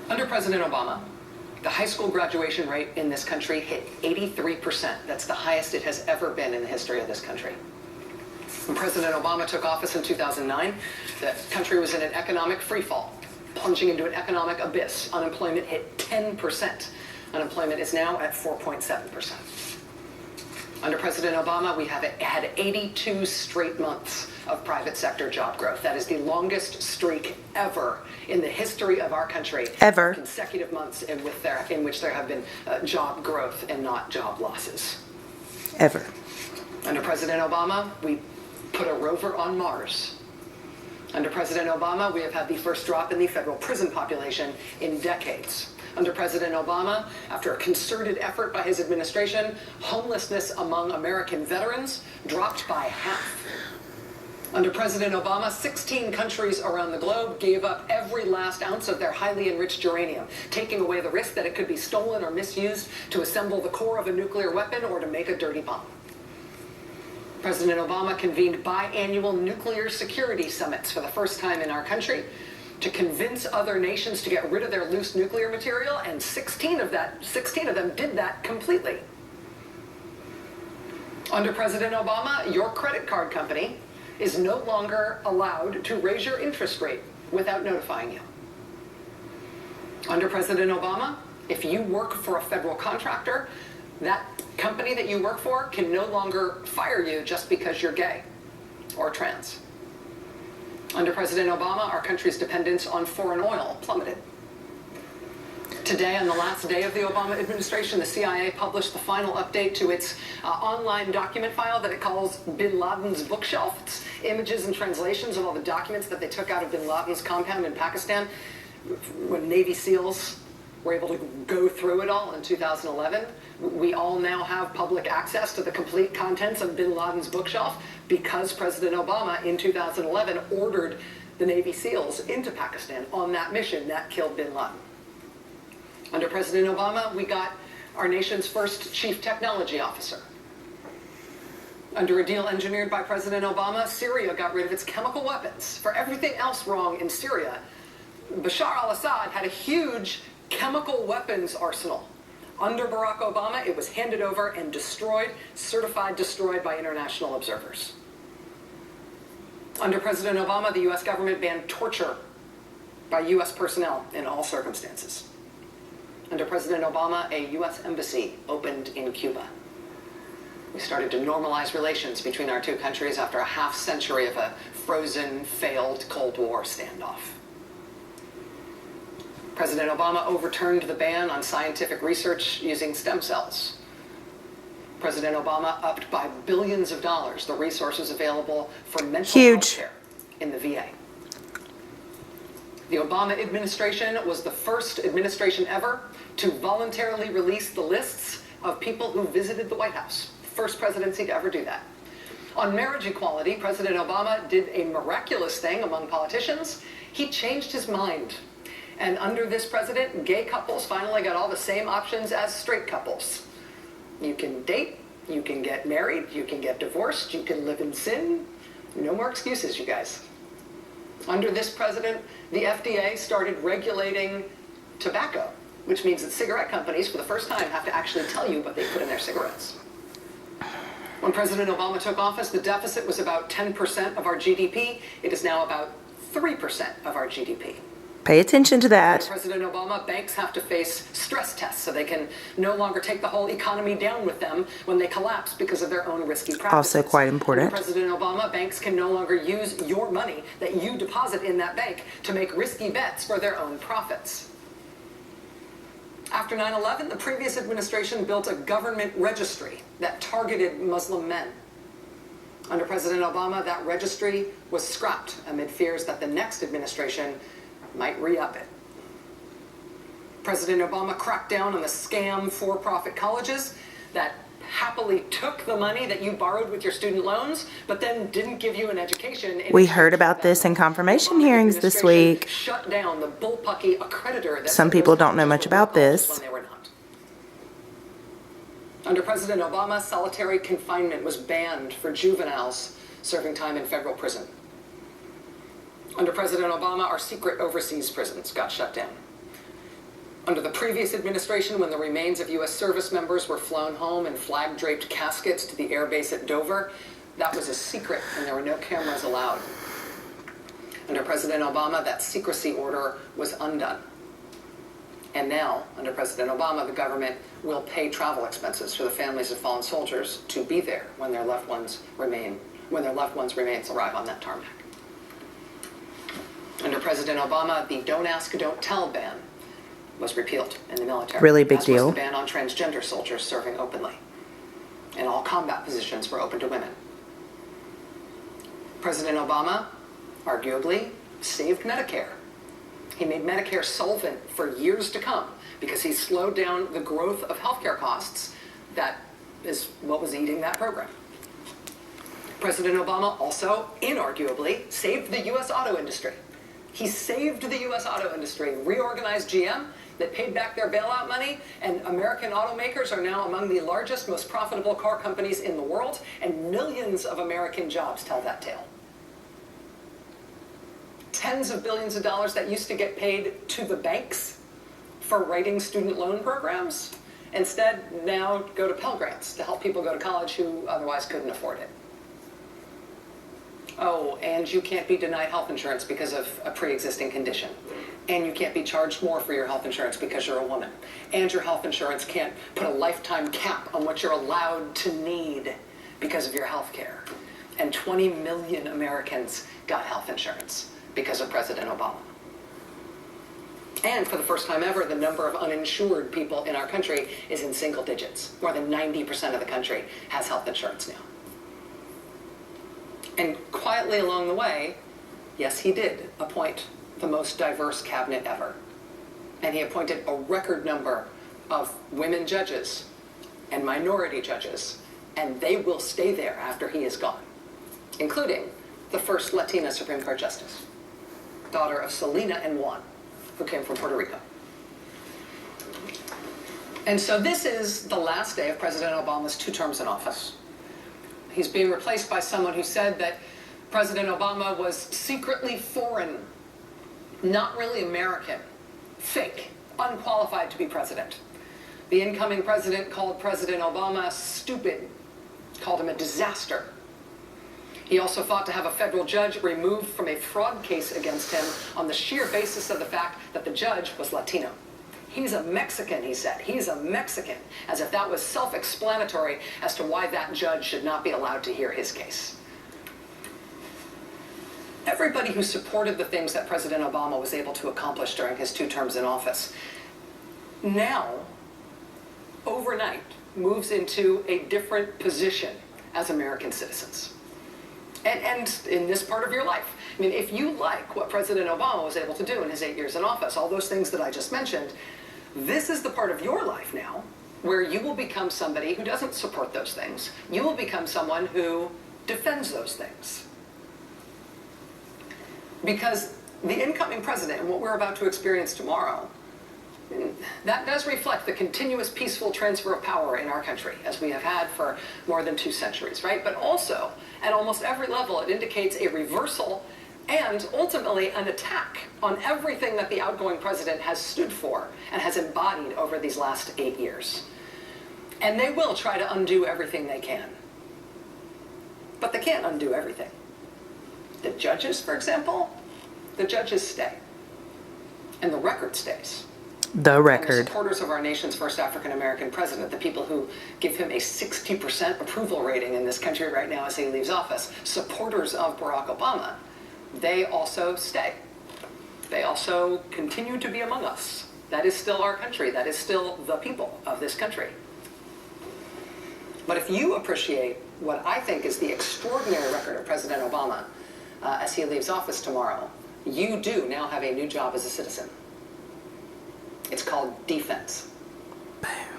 Under President Obama, the high school graduation rate in this country hit 83%. That's the highest it has ever been in the history of this country. When President Obama took office in 2009, the country was in an economic freefall, plunging into an economic abyss. Unemployment hit 10%. Unemployment is now at 4.7%. Under President Obama, we have had 82 straight months of private sector job growth. That is the longest streak ever in the history of our country. Ever. Consecutive months in which there have been job growth and not job losses. Ever. Under President Obama, we put a rover on Mars. Under President Obama, we have had the first drop in the federal prison population in decades. Under President Obama, after a concerted effort by his administration, homelessness among American veterans dropped by half. Under President Obama, 16 countries around the globe gave up every last ounce of their highly enriched uranium, taking away the risk that it could be stolen or misused to assemble the core of a nuclear weapon or to make a dirty bomb. President Obama convened biannual nuclear security summits for the first time in our country to convince other nations to get rid of their loose nuclear material, and 16 of them did that completely. Under President Obama, your credit card company is no longer allowed to raise your interest rate without notifying you. Under President Obama, if you work for a federal contractor, that company that you work for can no longer fire you just because you're gay or trans. Under President Obama, our country's dependence on foreign oil plummeted. Today, on the last day of the Obama administration, the CIA published the final update to its online document file that it calls Bin Laden's bookshelf. It's images and translations of all the documents that they took out of Bin Laden's compound in Pakistan when Navy SEALs were able to go through it all in 2011. We all now have public access to the complete contents of Bin Laden's bookshelf because President Obama in 2011 ordered the Navy SEALs into Pakistan on that mission that killed Bin Laden. Under President Obama, we got our nation's first chief technology officer. Under a deal engineered by President Obama, Syria got rid of its chemical weapons. For everything else wrong in Syria, Bashar al-Assad had a huge chemical weapons arsenal. Under Barack Obama, it was handed over and destroyed, certified destroyed by international observers. Under President Obama, the U.S. government banned torture by U.S. personnel in all circumstances. Under President Obama, a U.S. embassy opened in Cuba. We started to normalize relations between our two countries after a half century of a frozen, failed Cold War standoff. President Obama overturned the ban on scientific research using stem cells. President Obama upped by billions of dollars the resources available for mental health care in the VA. The Obama administration was the first administration ever to voluntarily release the lists of people who visited the White House. First presidency to ever do that. On marriage equality, President Obama did a miraculous thing among politicians. He changed his mind. And under this president, gay couples finally got all the same options as straight couples. You can date, you can get married, you can get divorced, you can live in sin. No more excuses, you guys. Under this president, the FDA started regulating tobacco, which means that cigarette companies, for the first time, have to actually tell you what they put in their cigarettes. When President Obama took office, the deficit was about 10% of our GDP. It is now about 3% of our GDP. Pay attention to that. Under President Obama, banks have to face stress tests so they can no longer take the whole economy down with them when they collapse because of their own risky practices. Also quite important. Under President Obama, banks can no longer use your money that you deposit in that bank to make risky bets for their own profits. After 9/11, the previous administration built a government registry that targeted Muslim men. Under President Obama, that registry was scrapped amid fears that the next administration might re-up it. President Obama cracked down on the scam for-profit colleges that happily took the money that you borrowed with your student loans, but then didn't give you an education. We heard about this in confirmation hearings this week. Shut down the bullpucky accreditor that some people don't know much about this. When they were not. Under President Obama, solitary confinement was banned for juveniles serving time in federal prison. Under President Obama, our secret overseas prisons got shut down. Under the previous administration, when the remains of U.S. service members were flown home in flag-draped caskets to the air base at Dover, that was a secret and there were no cameras allowed. Under President Obama, that secrecy order was undone. And now, under President Obama, the government will pay travel expenses for the families of fallen soldiers to be there when their loved ones' remains arrive on that tarmac. Under President Obama, the Don't Ask, Don't Tell ban was repealed in the military. Really big as deal. was the ban on transgender soldiers serving openly. And all combat positions were open to women. President Obama, arguably, saved Medicare. He made Medicare solvent for years to come because he slowed down the growth of healthcare costs. That is what was eating that program. President Obama also, inarguably, saved the U.S. auto industry. He saved the U.S. auto industry, reorganized GM, that paid back their bailout money, and American automakers are now among the largest, most profitable car companies in the world, and millions of American jobs tell that tale. Tens of billions of dollars that used to get paid to the banks for writing student loan programs, instead now go to Pell Grants to help people go to college who otherwise couldn't afford it. Oh, and you can't be denied health insurance because of a pre-existing condition. And you can't be charged more for your health insurance because you're a woman. And your health insurance can't put a lifetime cap on what you're allowed to need because of your health care. And 20 million Americans got health insurance because of President Obama. And for the first time ever, the number of uninsured people in our country is in single digits. More than 90% of the country has health insurance now. And quietly along the way, yes, he did appoint the most diverse cabinet ever. And he appointed a record number of women judges and minority judges, and they will stay there after he is gone, including the first Latina Supreme Court Justice, daughter of Selena and Juan, who came from Puerto Rico. And so this is the last day of President Obama's 2 terms in office. He's being replaced by someone who said that President Obama was secretly foreign, not really American, fake, unqualified to be president. The incoming president called President Obama stupid, called him a disaster. He also fought to have a federal judge removed from a fraud case against him on the sheer basis of the fact that the judge was Latino. He's a Mexican, he said. He's a Mexican, as if that was self-explanatory as to why that judge should not be allowed to hear his case. Everybody who supported the things that President Obama was able to accomplish during his 2 terms in office now, overnight, moves into a different position as American citizens. And in this part of your life. I mean, if you like what President Obama was able to do in his 8 years in office, all those things that I just mentioned, this is the part of your life now where you will become somebody who doesn't support those things. You will become someone who defends those things. Because the incoming president and what we're about to experience tomorrow, that does reflect the continuous peaceful transfer of power in our country, as we have had for more than 2 centuries, right? But also, at almost every level, it indicates a reversal and ultimately an attack on everything that the outgoing president has stood for and has embodied over these last 8 years. And they will try to undo everything they can. But they can't undo everything. The judges, for example, the judges stay. And the record stays. The record. And the supporters of our nation's first African-American president, the people who give him a 60% approval rating in this country right now as he leaves office, supporters of Barack Obama, they also stay. They also continue to be among us. That is still our country. That is still the people of this country. But if you appreciate what I think is the extraordinary record of President Obama as he leaves office tomorrow, you do now have a new job as a citizen. It's called defense. Boom.